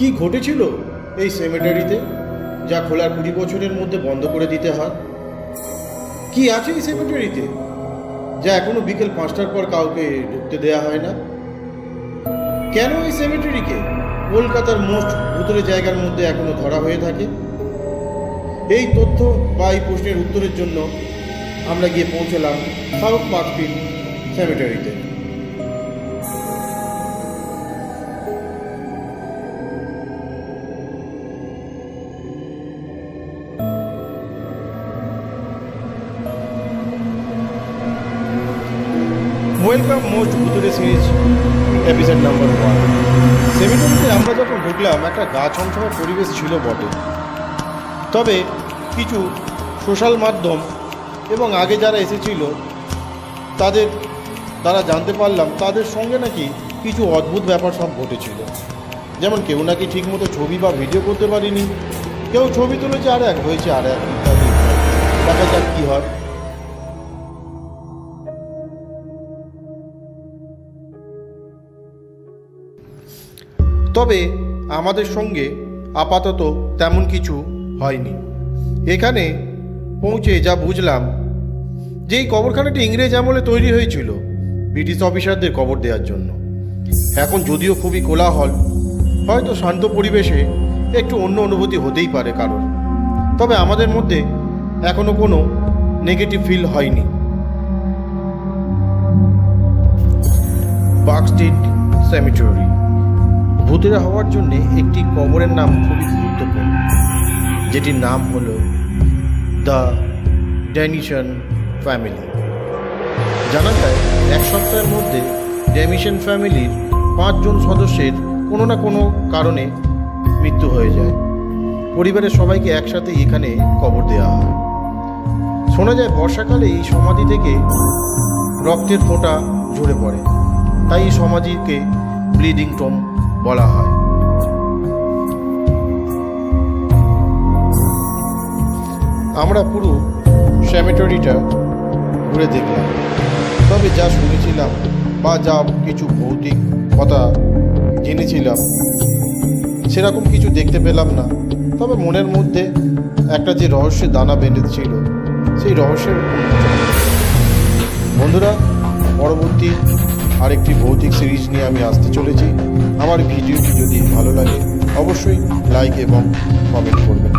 কি ঘটেছিল এই সেমেটারিতে যা খোলার 20 বছরের মধ্যে বন্ধ করে দিতে হয়? কি আছে এই সেমেটারিতে যা এখনো বিকেল 5টার পর কাউকে ঢুকতে দেয়া হয় না? কেন এই সেমেটারিকে কলকাতার মোস্ট ভুতুড়ে জায়গার মধ্যে এখনো ধরা হয়ে থাকে? এই তথ্য বা এই প্রশ্নের উত্তরের জন্য আমরা গিয়ে পৌঁছলাম সাউথ পার্কফিল্ড সেমেটারিতে। ওয়েলকাম মোস্ট ভুতুড়ে সিরিজ এপিসোড নাম্বার 1। সেমিনারিতে আমরা যখন ঢুকলাম একটা গা ছমছমে পরিবেশ ছিল বটে, তবে কিছু সোশ্যাল মাধ্যম এবং আগে যারা এসেছিল তাদের দ্বারা জানতে পারলাম তাদের সঙ্গে নাকি কিছু অদ্ভুত ব্যাপার সব ঘটেছিল। যেমন কেউ নাকি ঠিকমতো ছবি বা ভিডিও করতে পারেনি, কেউ ছবি তুলেছে আর এক হয়েছে আর এক, ইত্যাদি। দেখা যাক কী হয়। তবে আমাদের সঙ্গে আপাতত তেমন কিছু হয়নি। এখানে পৌঁছে যা বুঝলাম যে এই কবরখানাটি ইংরেজ আমলে তৈরি হয়েছিল ব্রিটিশ অফিসারদের কবর দেওয়ার জন্য। এখন যদিও খুবই কোলাহল, হয়তো শান্ত পরিবেশে একটু অন্য অনুভূতি হতেই পারে কারোর, তবে আমাদের মধ্যে এখনো কোনো নেগেটিভ ফিল হয়নি। পার্ক স্ট্রিট সেমেটারি ভূতেরা হওয়ার জন্যে একটি কবরের নাম খুবই গুরুত্বপূর্ণ, যেটির নাম হলো দ্য ড্যানিশন ফ্যামিলি। জানা যায় এক সপ্তাহের মধ্যে ড্যানিশন ফ্যামিলির 5 জন সদস্যের কোনো না কোনো কারণে মৃত্যু হয়ে যায়। পরিবারের সবাইকে একসাথে এখানে কবর দেওয়া হয়। শোনা যায় বর্ষাকালে এই সমাধি থেকে রক্তের ফোঁটা ঝরে পড়ে, তাই এই সমাধিকে ব্লিডিং টম বলা হয়। আমরা পুরো সেমেটারিটা ঘুরে দেখলাম, তবে যা শুনেছিলাম বা যা কিছু ভৌতিক কথা জেনেছিলাম সেরকম কিছু দেখতে পেলাম না। তবে মনের মধ্যে একটা যে রহস্যের দানা বেঁধেছিল সেই রহস্যের বন্ধুরা পরবর্তী আরেকটি ভৌতিক সিরিজ নিয়ে আমি আসতে চলেছি। আমার ভিডিওটি যদি ভালো লাগে অবশ্যই লাইক এবং কমেন্ট করবেন।